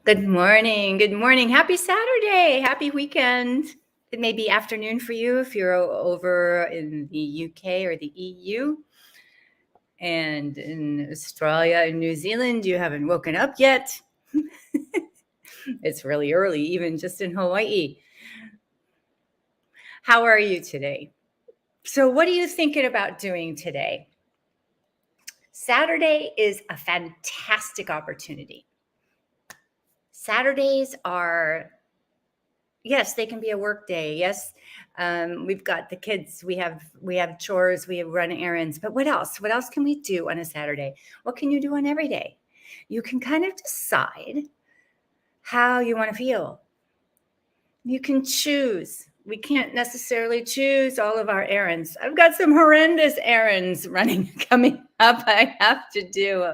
Good morning. Good morning. Happy Saturday. Happy weekend. It may be afternoon for you if you're over in the UK or the EU. And in Australia and New Zealand, you haven't woken up yet. It's really early, even just in Hawaii. How are you today? So, what are you thinking about doing today? Saturday is a fantastic opportunity. Saturdays are, yes, they can be a work day. Yes, we've got the kids. We have chores. We run errands. But what else? What else can we do on a Saturday? What can you do on every day? You can kind of decide how you want to feel. You can choose. We can't necessarily choose all of our errands. I've got some horrendous errands coming up. I have to do.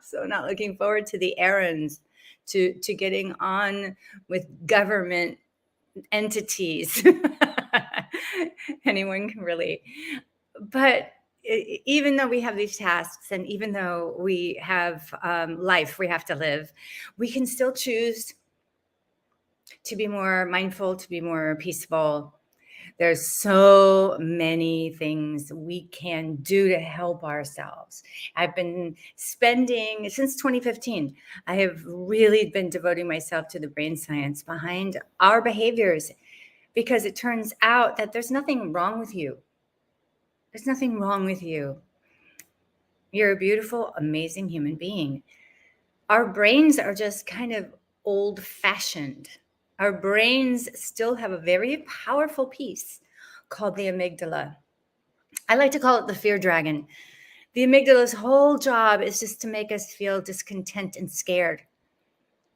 So not looking forward to the errands, to getting on with government entities. Anyone can relate. But even though we have these tasks, and even though we have life we have to live, we can still choose to be more mindful, to be more peaceful. There's so many things we can do to help ourselves. I've been spending, since 2015, I have really been devoting myself to the brain science behind our behaviors, because it turns out that there's nothing wrong with you. There's nothing wrong with you. You're a beautiful, amazing human being. Our brains are just kind of old fashioned. Our brains still have a very powerful piece called the amygdala. I like to call it the fear dragon. The amygdala's whole job is just to make us feel discontent and scared,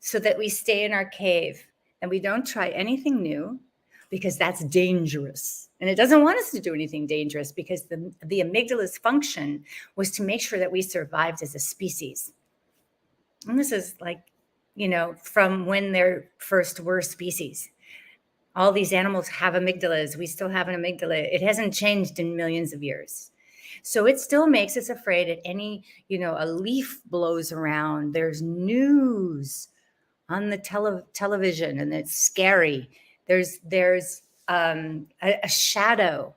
so that we stay in our cave and we don't try anything new, because that's dangerous. And it doesn't want us to do anything dangerous, because the amygdala's function was to make sure that we survived as a species. And this is like, from when there first were species. All these animals have amygdalas. We still have an amygdala. It hasn't changed in millions of years. So it still makes us afraid at any, a leaf blows around. There's news on the television, and it's scary. There's a shadow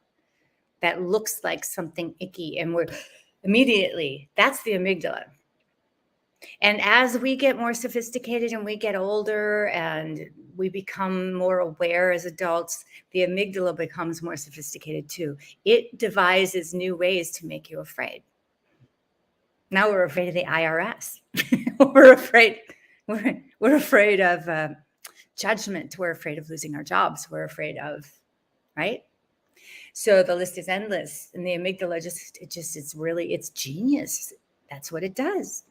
that looks like something icky, and we're immediately, that's the amygdala. And as we get more sophisticated and we get older and we become more aware as adults, the amygdala becomes more sophisticated too. It devises new ways to make you afraid. Now we're afraid of the IRS. we're afraid of judgment. We're afraid of losing our jobs. We're afraid of, right? So the list is endless. And the amygdala it's genius. That's what it does.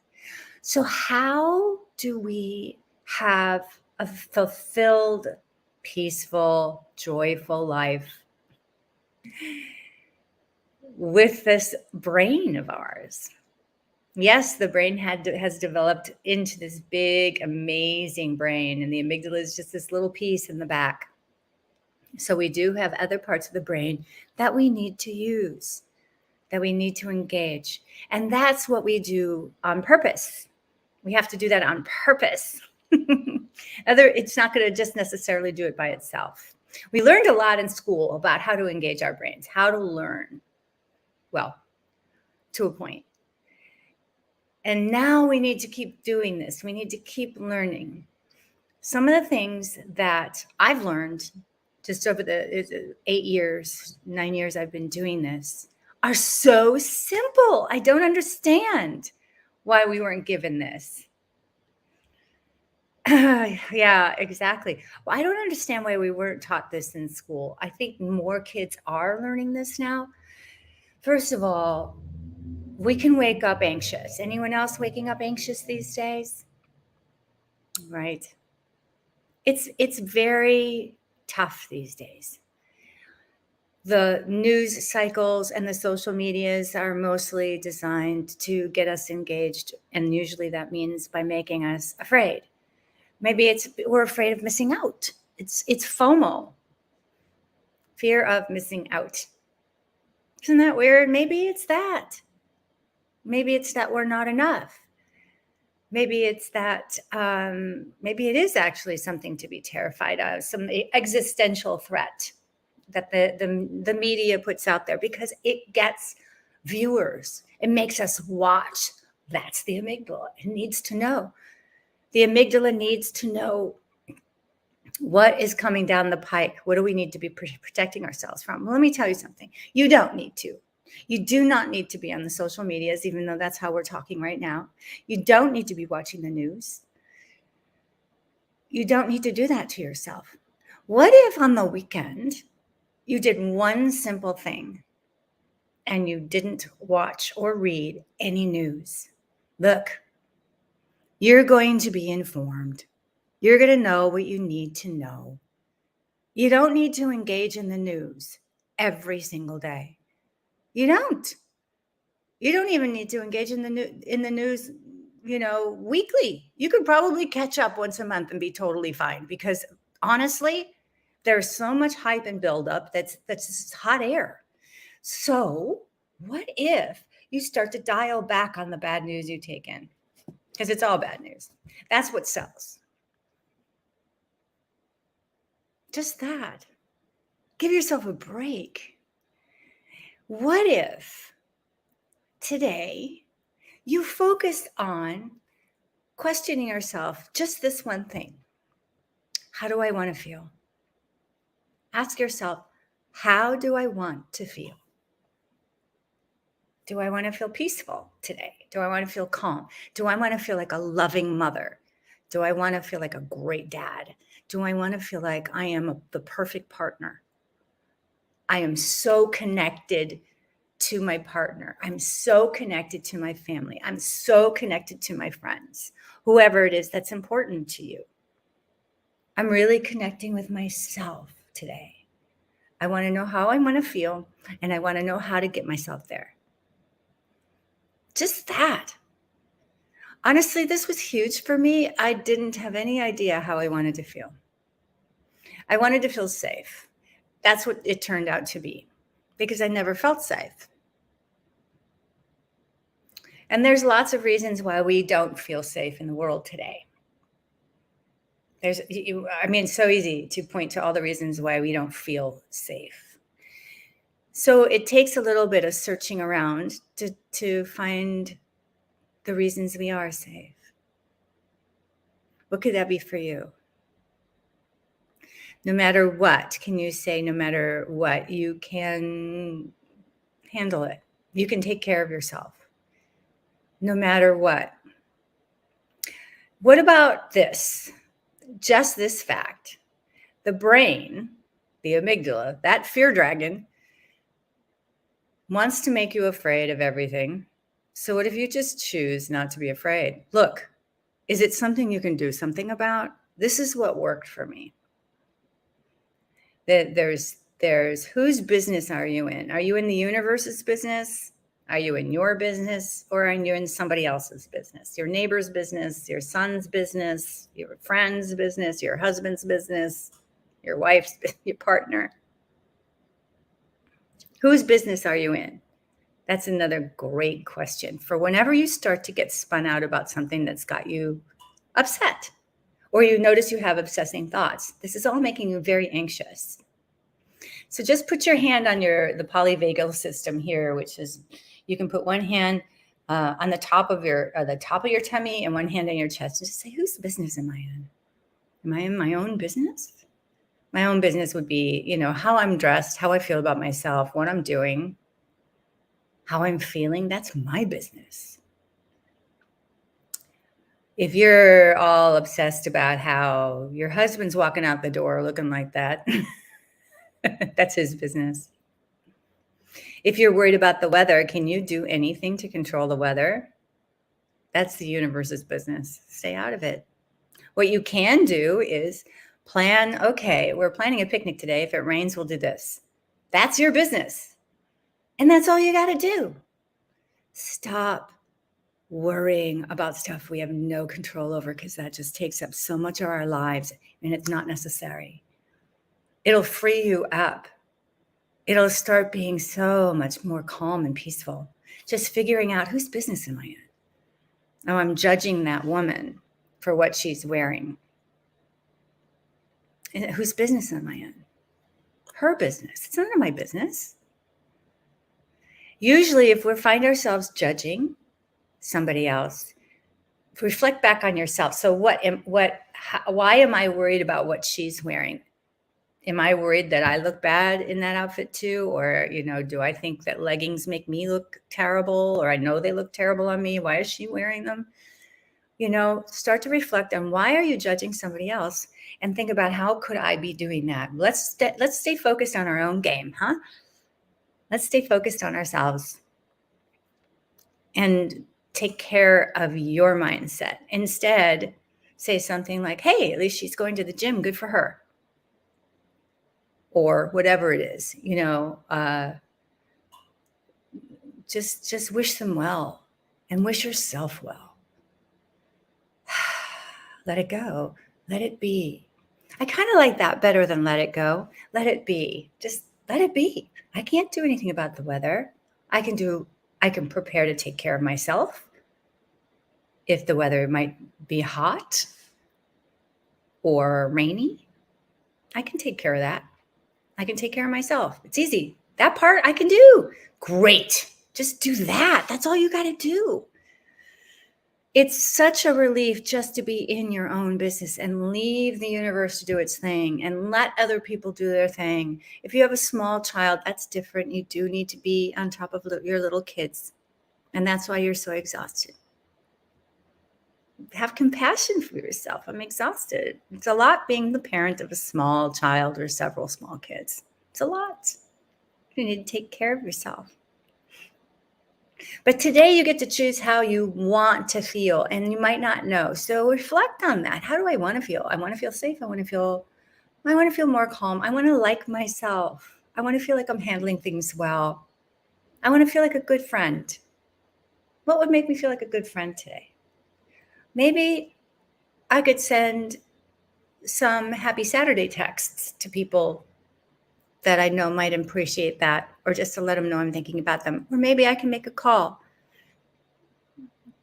So how do we have a fulfilled, peaceful, joyful life with this brain of ours? Yes, the brain has developed into this big, amazing brain, and the amygdala is just this little piece in the back. So we do have other parts of the brain that we need to use, that we need to engage. And that's what we do on purpose. We have to do that on purpose. It's not going to just necessarily do it by itself. We learned a lot in school about how to engage our brains, how to learn. Well, to a point. And now we need to keep doing this. We need to keep learning. Some of the things that I've learned just over the 9 years I've been doing this are so simple. I don't understand why we weren't given this. Yeah, exactly. Well, I don't understand why we weren't taught this in school. I think more kids are learning this now. First of all, we can wake up anxious. Anyone else waking up anxious these days? Right. It's very tough these days. The news cycles and the social medias are mostly designed to get us engaged. And usually that means by making us afraid. Maybe we're afraid of missing out. It's FOMO, fear of missing out. Isn't that weird? Maybe it's that. Maybe it's that we're not enough. Maybe it's that, maybe it is actually something to be terrified of, some existential threat that the media puts out there because it gets viewers. It makes us watch. That's the amygdala. It needs to know. The amygdala needs to know what is coming down the pike. What do we need to be protecting ourselves from? Well, let me tell you something. You don't need to. You do not need to be on the social medias, even though that's how we're talking right now. You don't need to be watching the news. You don't need to do that to yourself. What if on the weekend you did one simple thing and you didn't watch or read any news? Look, you're going to be informed. You're going to know what you need to know. You don't need to engage in the news every single day. You don't. You don't even need to engage in the news, weekly. You could probably catch up once a month and be totally fine because honestly, there's so much hype and buildup that's just hot air. So, what if you start to dial back on the bad news you take in? Because it's all bad news. That's what sells. Just that. Give yourself a break. What if today you focused on questioning yourself just this one thing? How do I want to feel? Ask yourself, how do I want to feel? Do I want to feel peaceful today? Do I want to feel calm? Do I want to feel like a loving mother? Do I want to feel like a great dad? Do I want to feel like I am the perfect partner? I am so connected to my partner. I'm so connected to my family. I'm so connected to my friends, whoever it is that's important to you. I'm really connecting with myself today. I want to know how I want to feel, and I want to know how to get myself there. Just that. Honestly, this was huge for me. I didn't have any idea how I wanted to feel. I wanted to feel safe. That's what it turned out to be because I never felt safe. And there's lots of reasons why we don't feel safe in the world today. It's so easy to point to all the reasons why we don't feel safe. So it takes a little bit of searching around to find the reasons we are safe. What could that be for you? No matter what, can you say no matter what, you can handle it? You can take care of yourself. No matter what. What about this? Just this fact. The brain, the amygdala, that fear dragon, wants to make you afraid of everything. So what if you just choose not to be afraid? Look, is it something you can do something about? This is what worked for me. There's whose business are you in? Are you in the universe's business? Are you in your business, or are you in somebody else's business? Your neighbor's business, your son's business, your friend's business, your husband's business, your wife's, your partner. Whose business are you in? That's another great question for whenever you start to get spun out about something that's got you upset, or you notice you have obsessing thoughts. This is all making you very anxious. So just put your hand on the polyvagal system here, which is, you can put one hand on the top of your tummy and one hand on your chest. And just say, whose business am I in? Am I in my own business? My own business would be, how I'm dressed, how I feel about myself, what I'm doing, how I'm feeling. That's my business. If you're all obsessed about how your husband's walking out the door looking like that, that's his business. If you're worried about the weather, can you do anything to control the weather? That's the universe's business. Stay out of it. What you can do is plan, okay, we're planning a picnic today. If it rains, we'll do this. That's your business. And that's all you got to do. Stop worrying about stuff we have no control over, because that just takes up so much of our lives and it's not necessary. It'll free you up. It'll start being so much more calm and peaceful. Just figuring out, whose business am I in? Oh, I'm judging that woman for what she's wearing. And whose business am I in? Her business. It's none of my business. Usually, if we find ourselves judging somebody else, reflect back on yourself. So why am I worried about what she's wearing? Am I worried that I look bad in that outfit too? Or, do I think that leggings make me look terrible? Or I know they look terrible on me. Why is she wearing them? Start to reflect on why are you judging somebody else, and think about how could I be doing that? Let's stay focused on our own game, huh? Let's stay focused on ourselves and take care of your mindset. Instead, say something like, hey, at least she's going to the gym. Good for her. Or whatever it is, just wish them well and wish yourself well. Let it go. Let it be. I kind of like that better than let it go. Let it be. Just let it be. I can't do anything about the weather. I can prepare to take care of myself. If the weather might be hot or rainy, I can take care of that. I can take care of myself. It's easy. That part I can do. Great. Just do that. That's all you got to do. It's such a relief just to be in your own business and leave the universe to do its thing and let other people do their thing. If you have a small child, that's different. You do need to be on top of your little kids. And that's why you're so exhausted. Have compassion for yourself. I'm exhausted. It's a lot being the parent of a small child or several small kids. It's a lot. You need to take care of yourself. But today you get to choose how you want to feel, and you might not know. So reflect on that. How do I want to feel? I want to feel safe. I want to feel more calm. I want to like myself. I want to feel like I'm handling things well. I want to feel like a good friend. What would make me feel like a good friend today? Maybe I could send some happy Saturday texts to people that I know might appreciate that, or just to let them know I'm thinking about them. Or maybe I can make a call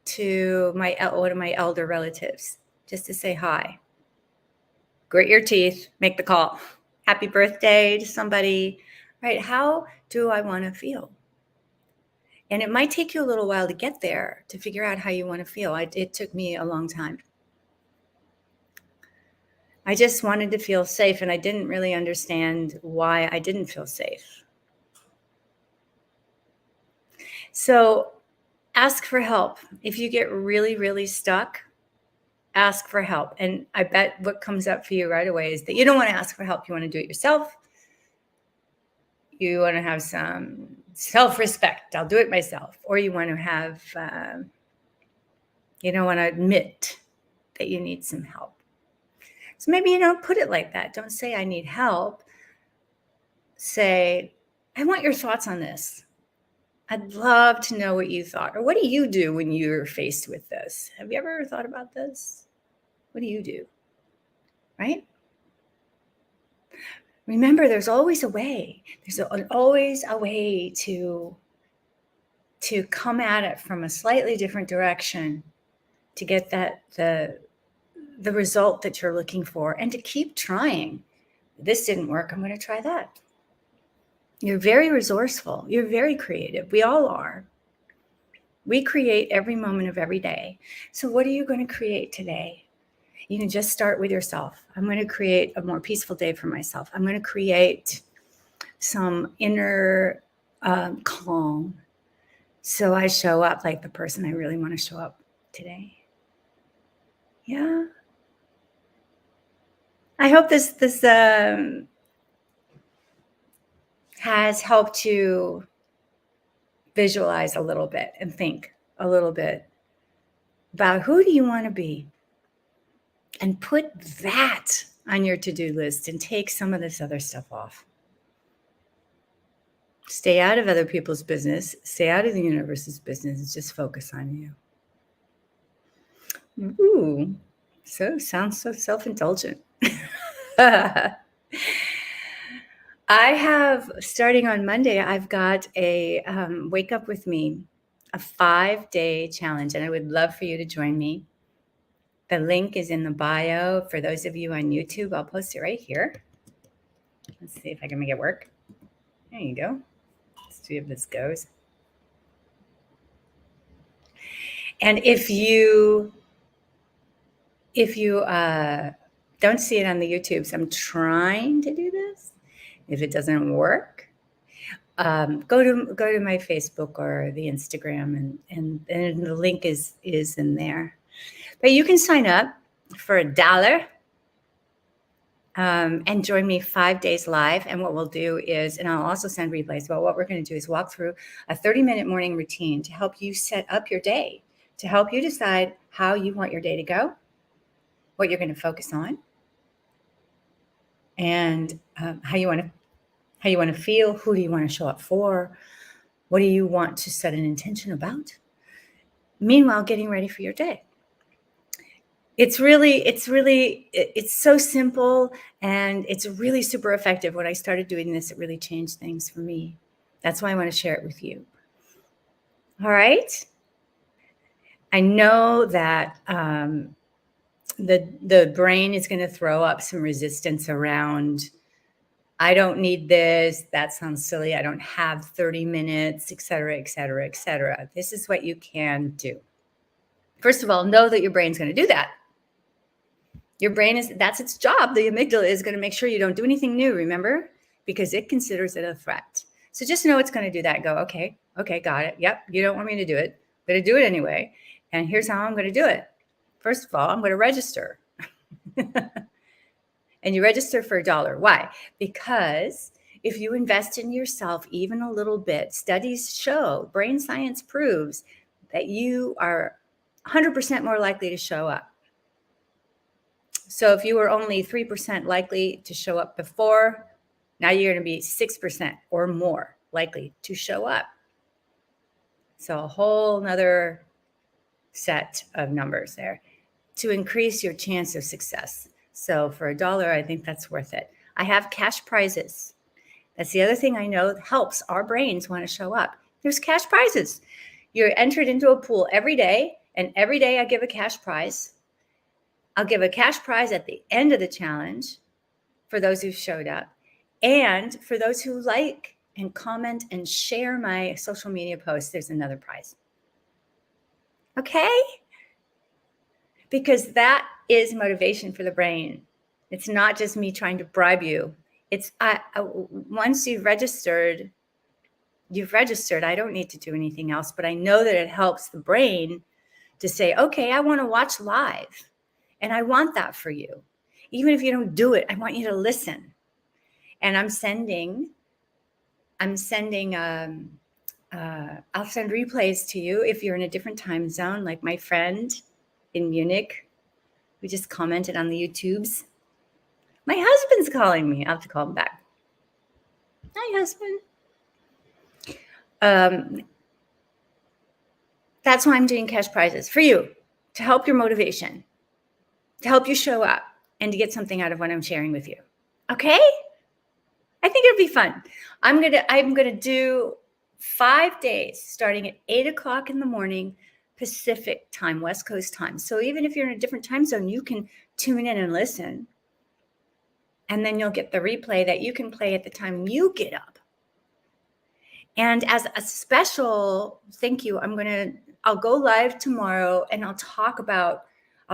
to one of my elder relatives just to say hi. Grit your teeth, make the call. Happy birthday to somebody, right? How do I want to feel? And it might take you a little while to get there, to figure out how you want to feel. It took me a long time. I just wanted to feel safe, and I didn't really understand why I didn't feel safe. So ask for help. If you get really, really stuck, ask for help. And I bet what comes up for you right away is that you don't want to ask for help. You want to do it yourself. You want to have some self-respect. I'll do it myself. Or you want to have, you don't want to admit that you need some help. So maybe you don't put it like that. Don't say, I need help. Say, I want your thoughts on this. I'd love to know what you thought. Or what do you do when you're faced with this? Have you ever thought about this? What do you do? Right? Remember, there's always a way. There's always a way to come at it from a slightly different direction to get the result that you're looking for, and to keep trying. This didn't work. I'm going to try that. You're very resourceful. You're very creative. We all are. We create every moment of every day. So what are you going to create today? You can just start with yourself. I'm going to create a more peaceful day for myself. I'm going to create some inner calm, so I show up like the person I really want to show up today. Yeah. I hope this has helped you visualize a little bit and think a little bit about who do you want to be, and put that on your to-do list and take some of this other stuff off. Stay out of other people's business. Stay out of the universe's business. Just focus on you. Ooh, sounds so self-indulgent. I have, starting on Monday, I've got a Wake Up With Me a 5-day challenge, and I would love for you to join me. The link is in the bio. For those of you on YouTube, I'll post it right here. Let's see if I can make it work. There you go. Let's see if this goes. And if you don't see it on the YouTubes, I'm trying to do this. If it doesn't work, go to my Facebook or the Instagram, and the link is in there. But you can sign up for $1 and join me 5 days live. And what we'll do is, and I'll also send replays, but what we're going to do is walk through a 30-minute morning routine to help you set up your day, to help you decide how you want your day to go, what you're going to focus on, and how you want to feel, who do you want to show up for, what do you want to set an intention about. Meanwhile, getting ready for your day. It's so simple, and it's really super effective. When I started doing this, it really changed things for me. That's why I want to share it with you. All right. I know that the brain is going to throw up some resistance around, I don't need this. That sounds silly. I don't have 30 minutes, et cetera, et cetera, et cetera. This is what you can do. First of all, know that your brain's going to do that. Your brain that's its job. The amygdala is going to make sure you don't do anything new, remember? Because it considers it a threat. So just know it's going to do that. Go, okay, got it. Yep, you don't want me to do it. I'm going to do it anyway. And here's how I'm going to do it. First of all, I'm going to register. And you register for $1. Why? Because if you invest in yourself even a little bit, studies show, brain science proves that you are 100% more likely to show up. So if you were only 3% likely to show up before, now you're going to be 6% or more likely to show up. So a whole nother set of numbers there to increase your chance of success. So for $1, I think that's worth it. I have cash prizes. That's the other thing I know helps our brains want to show up. There's cash prizes. You're entered into a pool every day, and every day I give a cash prize. I'll give a cash prize at the end of the challenge for those who showed up, and for those who like and comment and share my social media posts, there's another prize. Okay? Because that is motivation for the brain. It's not just me trying to bribe you. It's once you've registered. I don't need to do anything else, but I know that it helps the brain to say, okay, I want to watch live. And I want that for you. Even if you don't do it, I want you to listen. And I'll send replays to you if you're in a different time zone, like my friend in Munich who just commented on the YouTubes. My husband's calling me. I'll have to call him back. Hi, husband. That's why I'm doing cash prizes for you, to help your motivation, to help you show up, and to get something out of what I'm sharing with you. Okay? I think it'll be fun. I'm gonna do 5 days starting at 8:00 in the morning Pacific time, West Coast time. So even if you're in a different time zone, you can tune in and listen. And then you'll get the replay that you can play at the time you get up. And as a special thank you, I'll go live tomorrow, and I'll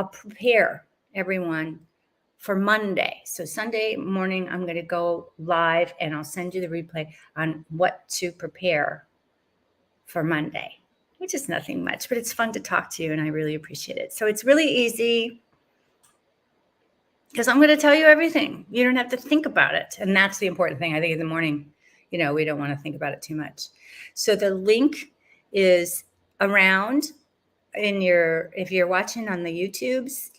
prepare everyone for Monday. So Sunday morning, I'm going to go live, and I'll send you the replay on what to prepare for Monday, which is nothing much, but it's fun to talk to you, and I really appreciate it. So it's really easy because I'm going to tell you everything. You don't have to think about it. And that's the important thing. I think in the morning, we don't want to think about it too much. So the link is around if you're watching on the YouTubes,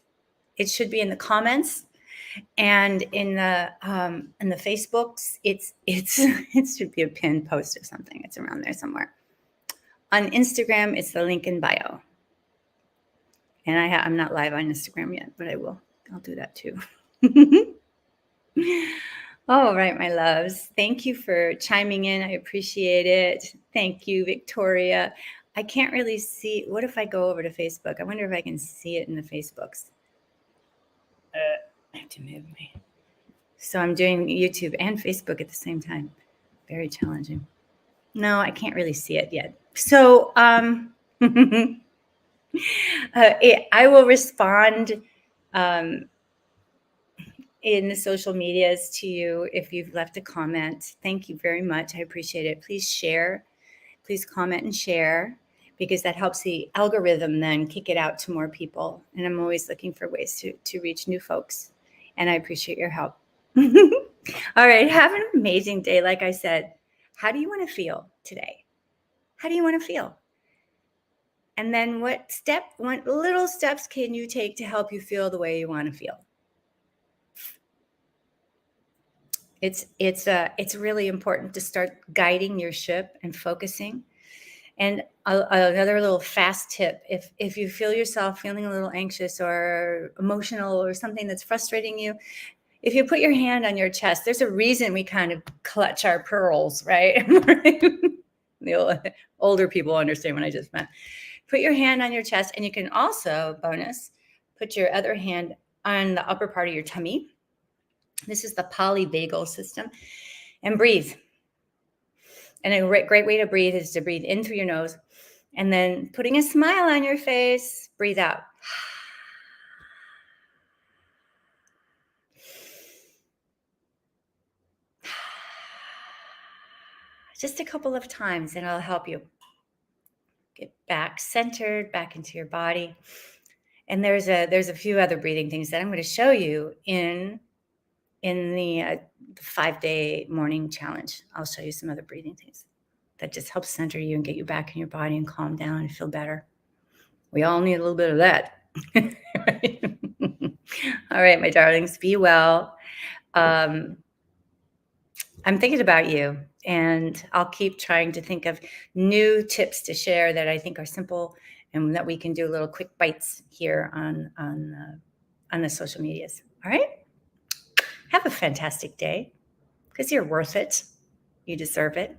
it should be in the comments, and in the Facebooks, it should be a pinned post or something. It's around there somewhere. On Instagram, it's the link in bio. And I'm not live on Instagram yet, but I will. I'll do that too. All right, my loves. Thank you for chiming in. I appreciate it. Thank you, Victoria. I can't really see. What if I go over to Facebook? I wonder if I can see it in the Facebooks. I have to move me. So I'm doing YouTube and Facebook at the same time. Very challenging. No, I can't really see it yet. So I will respond in the social medias to you if you've left a comment. Thank you very much. I appreciate it. Please share. Please comment and share, because that helps the algorithm then kick it out to more people. And I'm always looking for ways to reach new folks. And I appreciate your help. All right. Have an amazing day. Like I said, how do you want to feel today? How do you want to feel? And then what little steps can you take to help you feel the way you want to feel? It's really important to start guiding your ship and focusing. And another little fast tip: if you feel yourself feeling a little anxious or emotional or something that's frustrating you, if you put your hand on your chest, there's a reason we kind of clutch our pearls, right? The older people understand what I just meant. Put your hand on your chest, and you can also, bonus, put your other hand on the upper part of your tummy. This is the polyvagal system. And breathe. And a great way to breathe is to breathe in through your nose, and then putting a smile on your face, breathe out. Just a couple of times, and it'll help you get back centered, back into your body. And there's a few other breathing things that I'm going to show you in the 5-day morning challenge. I'll show you some other breathing things that just help center you and get you back in your body and calm down and feel better. We all need a little bit of that. All right, my darlings, be well. I'm thinking about you, and I'll keep trying to think of new tips to share that I think are simple and that we can do little quick bites here on the social medias. All right? Have a fantastic day, because you're worth it. You deserve it.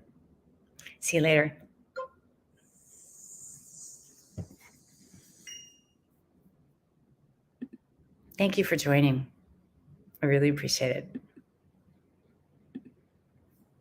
See you later. Thank you for joining. I really appreciate it.